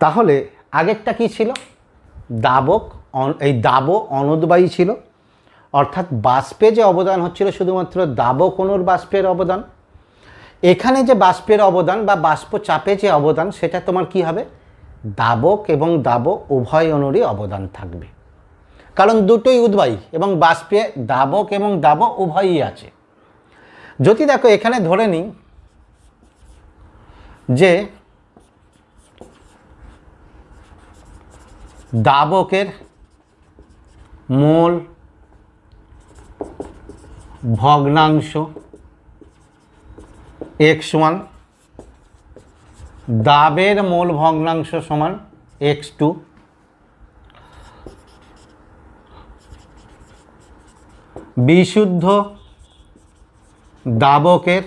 তাহলে আগেরটা কি ছিল, দাবক, এই দাব অনুদ্বায়ী ছিল, অর্থাৎ বাষ্পে যে অবদান হচ্ছিল শুধুমাত্র দাবক অণুর বাষ্পের অবদান, এখানে যে বাষ্পের অবদান বা বাষ্প চাপে যে অবদান সেটা তোমার কি হবে দাবক এবং দাব উভয় অণুরই অবদান থাকবে, কারণ দুটোই উদ্বায়ী এবং বাষ্পে দাবক এবং দাব উভয়ই আছে। যদি দেখো এখানে ধরে নিই যে দাবকের মোল ভগ্নাংশ x1, দাবের মোল ভগ্নাংশ সমান x2, বিশুদ্ধ দাবকের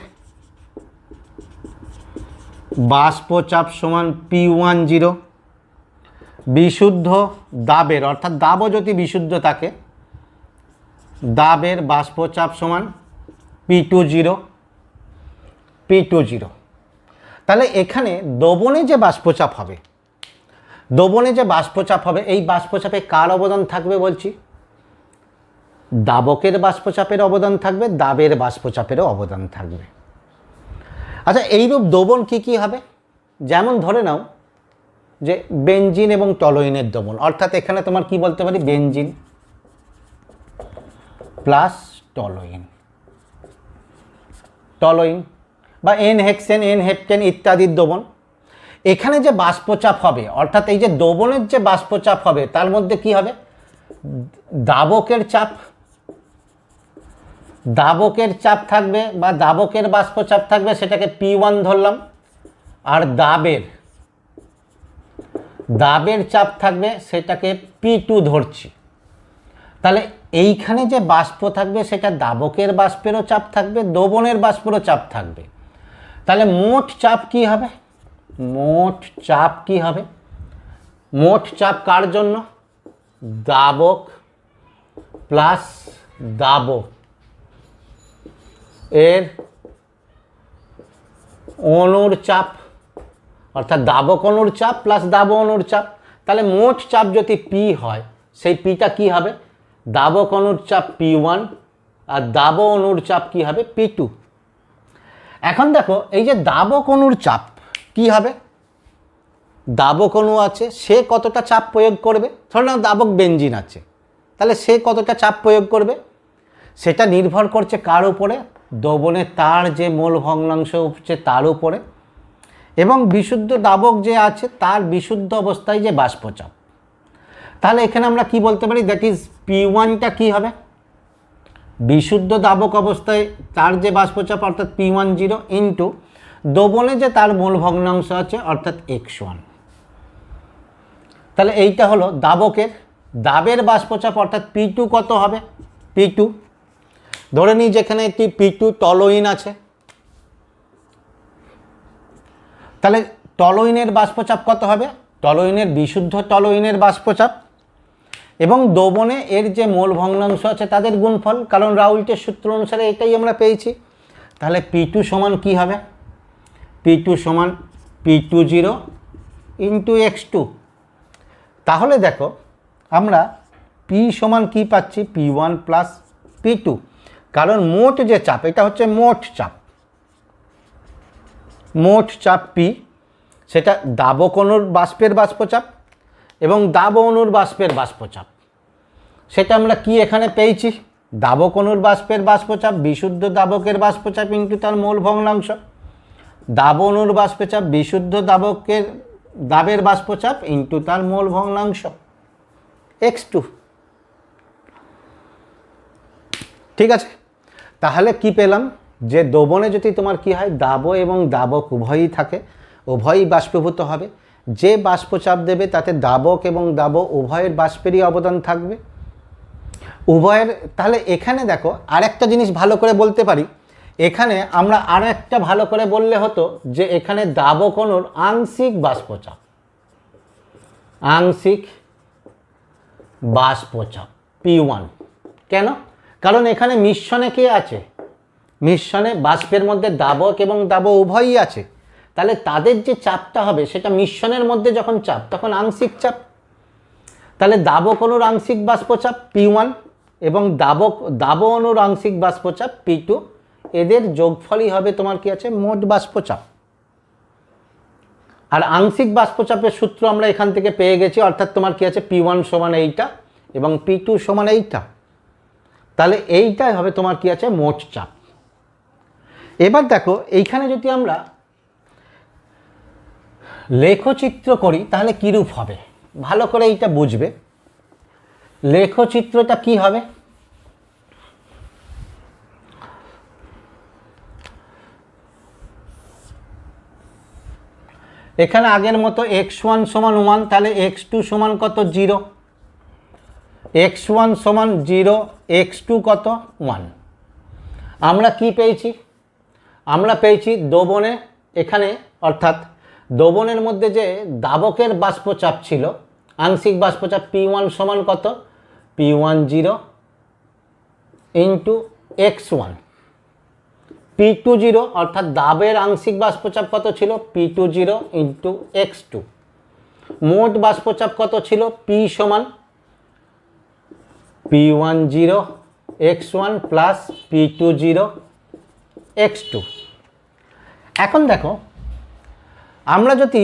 বাষ্পচাপ সমান p10, বিশুদ্ধ দাবের, অর্থাৎ দাবও যদি বিশুদ্ধ থাকে, দাবের বাষ্পচাপ সমান p20। তাহলে এখানে দ্রবণে যে বাষ্পচাপ হবে, এই বাষ্পচাপে কার অবদান থাকবে বলছি, দাবকের বাষ্পচাপের অবদান থাকবে, দাবের বাষ্পচাপেরও অবদান থাকবে। আচ্ছা, এইরূপ দ্রবণ কি কি হবে, যেমন ধরে নাও যে বেনজিন এবং টলুইনের দ্রবণ, অর্থাৎ এখানে তোমার কি বলতে পারি বেনজিন প্লাস টলুইন বা এন হেক্সেন, এন হেপটেন ইত্যাদির দ্রবণ। এখানে যে বাষ্পচাপ হবে, অর্থাৎ এই যে দ্রবণের যে বাষ্পচাপ হবে তার মধ্যে কি হবে দাবকের চাপ থাকবে বা দাবকের বাষ্পচাপ থাকবে, সেটাকে P1 ধরলাম, আর দাবের চাপ থাকবে সেটাকে P2 ধরছি। তাহলে এইখানে যে বাষ্প থাকবে সেটা দাবকের বাষ্পেরও চাপ থাকবে, দ্রবণের বাষ্পেরও চাপ থাকবে। তাহলে মোট চাপ কি হবে, মোট চাপ কার জন্য, দাবক প্লাস দাব এর অণুর চাপ অর্থাৎ দাবক অণুর চাপ প্লাস দাব অণুর চাপ। তাহলে মোট চাপ যদি পি হয়, সেই পিটা কি হবে? দাবক অণুর চাপ P1 আর দাব অণুর চাপ কি হবে? P2। এখন দেখো এই যে দাবক অণুর চাপ কি হবে? দাবক অণু আছে, সে কতটা চাপ প্রয়োগ করবে? ধরে নাও দাবক বেঞ্জিন আছে, তাহলে সে কতটা চাপ প্রয়োগ করবে? সেটা নির্ভর করছে কার উপরে? দ্রবণে তার যে মোল ভগ্নাংশ হচ্ছে তার উপরে, এবং বিশুদ্ধ দাবক যে আছে তার বিশুদ্ধ অবস্থায় যে বাষ্পচাপ। তাহলে এখানে আমরা কি বলতে পারি? দ্যাট ইজ P1টা কি হবে? বিশুদ্ধ দাবক অবস্থায় তার যে বাষ্পচাপ অর্থাৎ P10 ইন্টু দ্রবণে যে তার মোল ভগ্নাংশ আছে অর্থাৎ X1। তাহলে এইটা হলো দাবকের। দাবের বাষ্পচাপ অর্থাৎ P2 কত হবে? P2 ধরে নিই যেখানে একটি P2 টলোইন আছে, তাহলে টলোইনের বাষ্পচাপ কত হবে? টলোইনের বিশুদ্ধ টলোইনের বাষ্পচাপ এবং দ্রবণে এর যে মোল ভগ্নাংশ আছে তাদের গুণফল, কারণ রাউল্টের সূত্র অনুসারে এটাই আমরা পেয়েছি। তাহলে P2 সমান কি হবে? P2 সমান P20 ইন্টু X2। তাহলে দেখো আমরা P সমান কি পাচ্ছি? P1 প্লাস P2, কারণ মোট যে চাপ, এটা হচ্ছে মোট চাপ, মোট চাপ P, সেটা দাবক অণুর বাষ্পের বাষ্পচাপ এবং দাব অণুর বাষ্পের বাষ্পচাপ, সেটা আমরা কি এখানে পেয়েছি? দাবক অণুর বাষ্পের বাষ্পচাপ বিশুদ্ধ দাবকের বাষ্পচাপ ইন্টু তার মোল ভগ্নাংশ, দাব অণুর বাষ্পচাপ বিশুদ্ধ দাবের বাষ্পচাপ ইন্টু তার মোল ভগ্নাংশ X2। ঠিক আছে, তাহলে কি পেলাম? যে দ্রবণে যদি তোমার কি হয়, দাব এবং দাবক উভয়ই থাকে, উভয়ই বাষ্পীভূত হবে, যে বাষ্পচাপ দেবে তাতে দাবক এবং দাব উভয়ের বাষ্পেরই অবদান থাকবে, উভয়ের। তাহলে এখানে দেখো আরেকটা জিনিস ভালো করে বলতে পারি, এখানে আমরা আরও একটা ভালো করে বললে হতো যে এখানে দাবক অণুর আংশিক বাষ্পচাপ, আংশিক বাষ্পচাপ P1। কেন? কারণ এখানে মিশ্রণে কে আছে? মিশ্রণে বাষ্পের মধ্যে দাবক এবং দাব উভয়ই আছে, তাহলে তাদের যে চাপটা হবে সেটা মিশ্রণের মধ্যে যখন চাপ তখন আংশিক চাপ। তাহলে দাবক অণুর আংশিক বাষ্পচাপ P1 এবং দাব অণুর আংশিক বাষ্পচাপ P2, এদের যোগফলই হবে তোমার কি আছে? মোট বাষ্পচাপ। আর আংশিক বাষ্পচাপের সূত্র আমরা এখান থেকে পেয়ে গেছি, অর্থাৎ তোমার কি আছে? P1 সমান এইটা এবং P2 সমান এইটা। তাহলে এইটাই হবে তোমার কি আছে? মোট চাপ। এবার দেখো এইখানে যদি আমরা লেখচিত্র করি তাহলে কিরূপ হবে, ভালো করে এইটা বুঝবে। লেখচিত্রটা কি হবে? এখানে আগের মতো X1 সমান 1, তাহলে X2 সমান কত? 0। X1 সমান 0, X2 কত? 1। আমরা কি পেয়েছি? আমরা পেয়েছি দ্রবণে এখানে, অর্থাৎ দ্রবণের মধ্যে যে দাবকের বাষ্পচাপ ছিল, আংশিক বাষ্পচাপ P1 সমান কত? P10 into X1। P20 অর্থাৎ দাবের আংশিক বাষ্পচাপ কত ছিল? P20 into X2। মোট বাষ্পচাপ কত ছিল? P সমান P10 X1 plus P20 X2। এখন দেখো আমরা যদি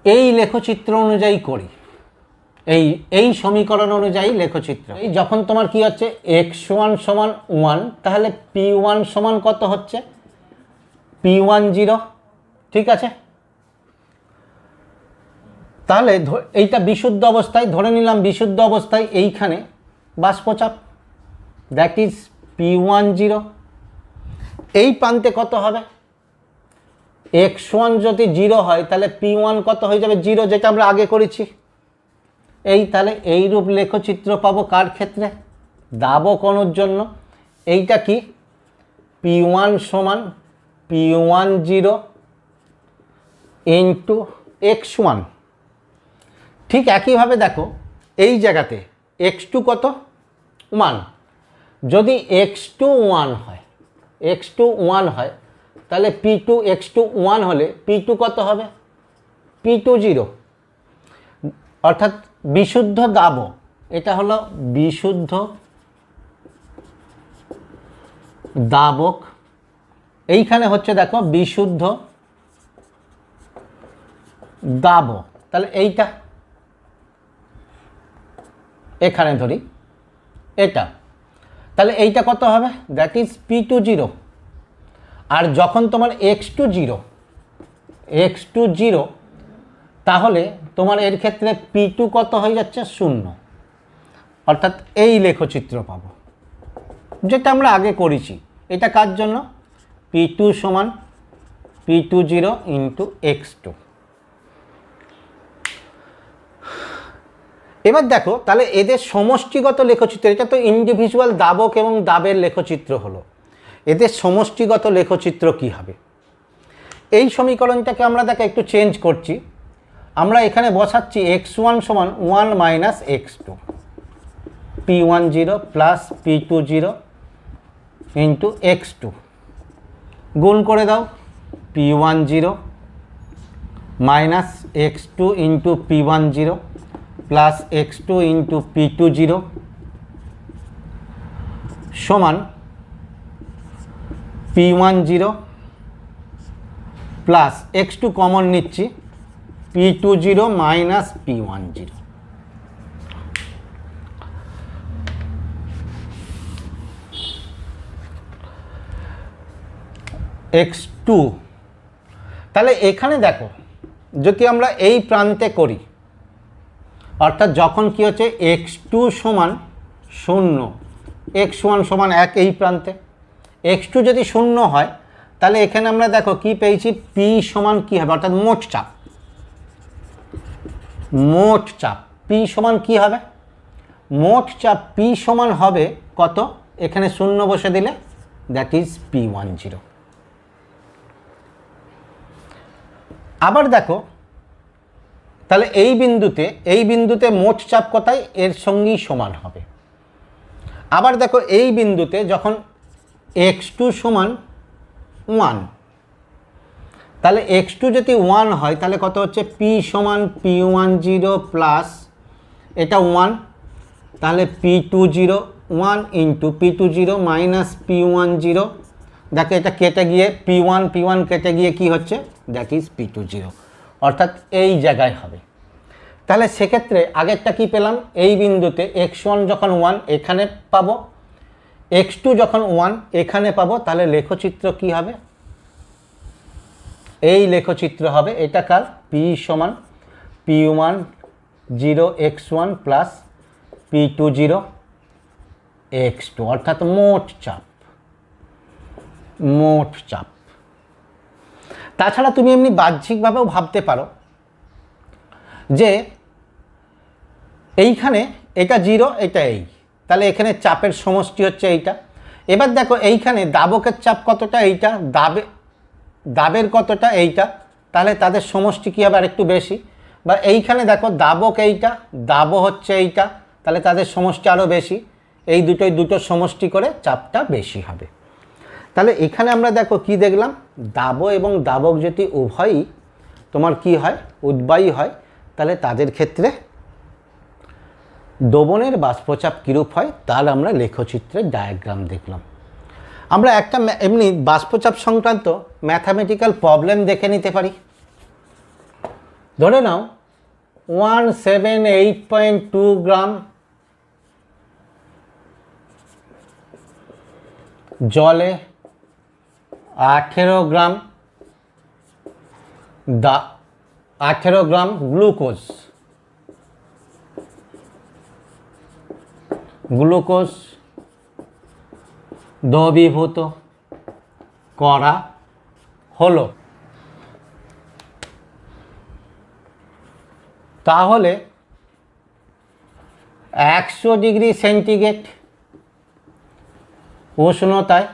এই লেখচিত্র অনুযায়ী করি, এই সমীকরণ অনুযায়ী লেখচিত্র, এই যখন তোমার কি হচ্ছে X1 সমান 1, তাহলে P1 সমান কত হচ্ছে? P10। ঠিক আছে, তাহলে এইটা বিশুদ্ধ অবস্থায় ধরে নিলাম, বিশুদ্ধ অবস্থায় এইখানে বাষ্পচাপ দ্যাট ইজ P10। এই প্রান্তে কত হবে? X1 যদি 0 হয় তাহলে P1 কত হয়ে যাবে? 0, যেটা আমরা আগে করেছি। তাহলে এইরূপ লেখচিত্র পাবো কার ক্ষেত্রে? দাবক অণুর জন্য। এইটা কি? P1 সমান P10 ইন্টু X1। ঠিক একইভাবে দেখো এই জায়গাতে X2 কত? 1। যদি X2 1 হয়, তাহলে P2X2 1 হলে P2 কত হবে? P2 0, অর্থাৎ বিশুদ্ধ দাবক। এটা হলো বিশুদ্ধ দাবক। এইখানে হচ্ছে দেখো বিশুদ্ধ দাবক। তাহলে এইটা এখানে ধরি এটা, তাহলে এইটা কত হবে? That is P2 0। আর যখন তোমার X2 0 তাহলে তোমার এর ক্ষেত্রে P2 কত হয়ে যাচ্ছে? 0। অর্থাৎ এই লেখচিত্র পাবো যেটা আমরা আগে করেছি। এটা কার জন্য? P2 সমান P2 0 ইন্টু X2। এবার দেখো তাহলে এদের সমষ্টিগত লেখচিত্র, এটা তো ইন্ডিভিজুয়াল দাবক এবং দাবের লেখচিত্র হলো, এদের সমষ্টিগত লেখচিত্র কি হবে? এই সমীকরণটাকে আমরা দেখো একটু চেঞ্জ করছি। আমরা এখানে বসাচ্ছি x1 সমান 1 minus x2, P1 0 plus P2 0 into x2, গুণ করে দাও P1 0 minus x2 into P1 0 plus x2 into P2 0 সমান P1 0 প্লাস x2 কমন নিচ্ছি P2 0 মাইনাস P1 0। x2, তাহলে এখানে দেখো যদি আমরা এই প্রান্তে করি, অর্থাৎ যখন কি হচ্ছে x2 সমান 0, x1 সমান 1 এই প্রান্তে, x2 যদি 0 হয় তাহলে এখানে আমরা দেখো কি পেয়েছি? P সমান কি হবে? অর্থাৎ মোট চাপ, মোট চাপ P সমান কি হবে? মোট চাপ P সমান হবে কত? এখানে 0 বসে দিলে দ্যাট ইজ P1 0। আবার দেখো তাহলে এই বিন্দুতে মোট চাপ কোথায়? এর সঙ্গেই সমান হবে। আবার দেখো এই বিন্দুতে যখন x2 সমান 1, তাহলে x2 যদি 1 হয় তাহলে কত হচ্ছে? P সমান P1 0 প্লাস এটা 1, তাহলে P2 0 1 into P2 0 minus P1 0। দেখো এটা কেটে গিয়ে P1 কেটে গিয়ে কি হচ্ছে? দ্যাট ইজ P2 0, অর্থাৎ এই জায়গায় হবে। তাহলে সেক্ষেত্রে আগেরটা কি পেলাম? এই বিন্দুতে x1 যখন 1 এখানে পাবো, x2 যখন 1 এখানে পাবো, তাহলে লেখচিত্র কি হবে? এই লেখচিত্র হবে এটা কার? P সমান P1 0 x1 plus P2 0 x2, অর্থাৎ মোট চাপ, মোট চাপ। তাছাড়া তুমি এমনি বাহ্যিকভাবেও ভাবতে পারো যে এইখানে এটা 0, এটা এই, তাহলে এখানে চাপের সমষ্টি হচ্ছে এইটা। এবার দেখো এইখানে দাবকের চাপ কতটা? এইটা। দাবের কতটা? এইটা। তাহলে তাদের সমষ্টি কী হবে? আর একটু বেশি। বা এইখানে দেখো দাবক এইটা, দাবও হচ্ছে এইটা, তাহলে তাদের সমষ্টি আরও বেশি। এই দুটো সমষ্টি করে চাপটা বেশি হবে। তাহলে এখানে আমরা দেখো কি দেখলাম? দাব এবং দাবক যদি উভয়ই তোমার কি হয়? উদ্বায়ী হয়, তাহলে তাদের ক্ষেত্রে দোবনের বাষ্পচাপ কীরূপ হয় তার আমরা লেখচিত্রের ডায়াগ্রাম দেখলাম। আমরা একটা এমনি বাষ্পচাপ সংক্রান্ত ম্যাথামেটিক্যাল প্রবলেম দেখে নিতে পারি। ধরে নাও 178.2 গ্রাম জলে 18 গ্রাম গ্লুকোজ দ্রবীভূত করা হলো। তাহলে 100 ডিগ্রি সেন্টিগ্রেড উষ্ণতায়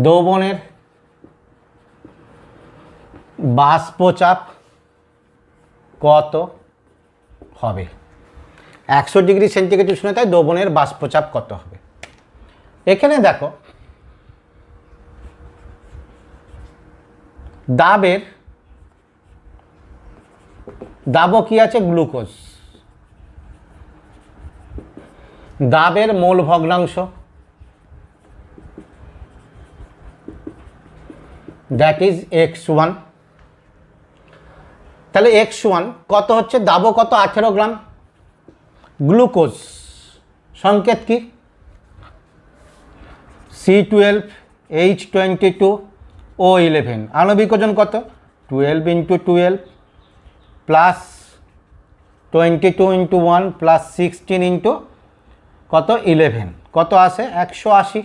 দ্রবণের বাষ্পচাপ কত হবে? 100 ডিগ্রি সেন্টিগ্রেড উষ্ণতায় দ্রবণের বাষ্পচাপ কত হবে? এখানে দেখো দাবও কি আছে, গ্লুকোজ। দাবের মোল ভগ্নাংশ দ্যাট ইজ x1। তাহলে x1 কত হচ্ছে, দাবও কত, 18 গ্রাম। গ্লুকোজ সংকেত কি, C12H22O11। আণবিক ওজন কত, 12 × 12 প্লাস 22 × 1 প্লাস 16 × কত 11, কত আসে 180।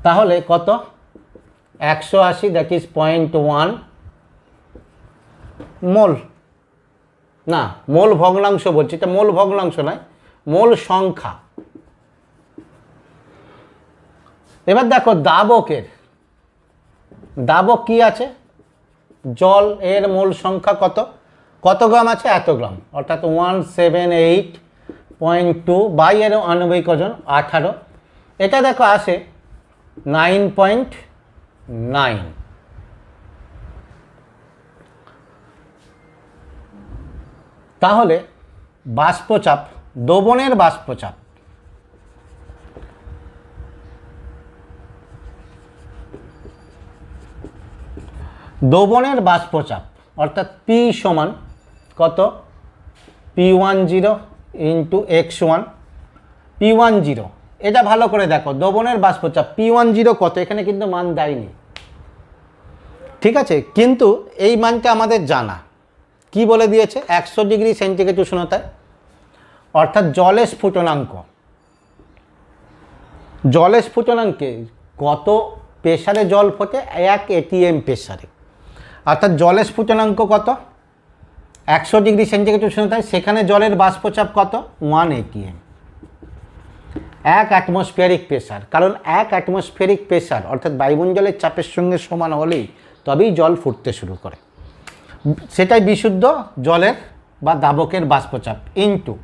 তাহলে কত 180, দ্যাট ইজ 0.1 মোল। না, মোল ভগ্নাংশ বলছি, এটা মোল ভগ্নাংশ নয়, মোল সংখ্যা। এবার দেখো দাবক কি আছে, জল, এর মোল সংখ্যা কত, কত গ্রাম আছে, এত গ্রাম, অর্থাৎ 178.2 বাই এর আণবিক ওজন 18। এটা দেখো আসে 9.9। তাহলে বাষ্পচাপ, দ্রবণের বাষ্পচাপ, দ্রবণের বাষ্পচাপ অর্থাৎ P সমান কত, P10 × x1। P10 এটা ভালো করে দেখো, দ্রবণের বাষ্পচাপ P10 কত, এখানে কিন্তু মান দেয়নি, ঠিক আছে, কিন্তু এই মানটা আমাদের জানা। কি বলে দিয়েছে, 100 ডিগ্রি সেন্টিগ্রেড উষ্ণতায়, অর্থাৎ জলের স্ফুটনাঙ্ক, জলের স্ফুটনাঙ্কে কত প্রেসারে জল ফোটে, 1 atm প্রেসারে, অর্থাৎ জলের স্ফুটনাঙ্ক কত, 100 ডিগ্রি সেন্টিগ্রেড উষ্ণতায়, সেখানে জলের বাষ্পচাপ কত, 1 atm, 1 অ্যাটমসফিয়ারিক প্রেসার। কারণ 1 অ্যাটমসফিয়ারিক প্রেসার অর্থাৎ বায়ুমণ্ডলের চাপের সঙ্গে সমান হলেই তবেই জল ফুটতে শুরু করে, সেটাই বিশুদ্ধ জলের বা দাবকের বাষ্পচাপ। ইন্টু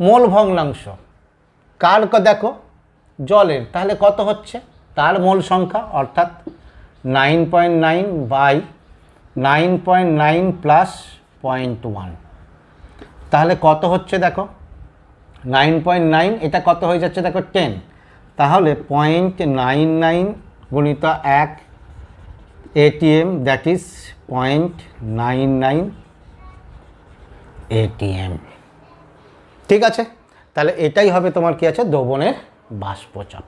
মোল ভগ্নাংশ কার, দেখো জলের, তাহলে কত হচ্ছে, তার মোল সংখ্যা, অর্থাৎ 9.9 বাই 9.9 প্লাস 0.1, তাহলে কত হচ্ছে দেখো 9.9, এটা কত হয়ে যাচ্ছে দেখো 10, তাহলে 0.99 গুণিত 1 atm, দ্যাট ইজ 0.99 atm। ঠিক আছে, তাহলে এটাই হবে তোমার কি আছে, দ্রবণের বাষ্পচাপ।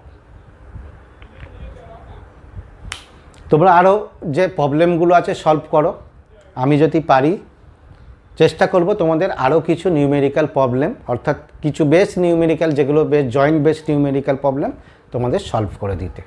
তোমরা আরও যে প্রবলেমগুলো আছে সলভ করো, আমি যদি পারি চেষ্টা করব তোমাদের আরও কিছু নিউমেরিক্যাল প্রবলেম, অর্থাৎ কিছু বেস নিউমেরিক্যাল, যেগুলো base joint base numerical problem তোমাদের সলভ করে দিতে।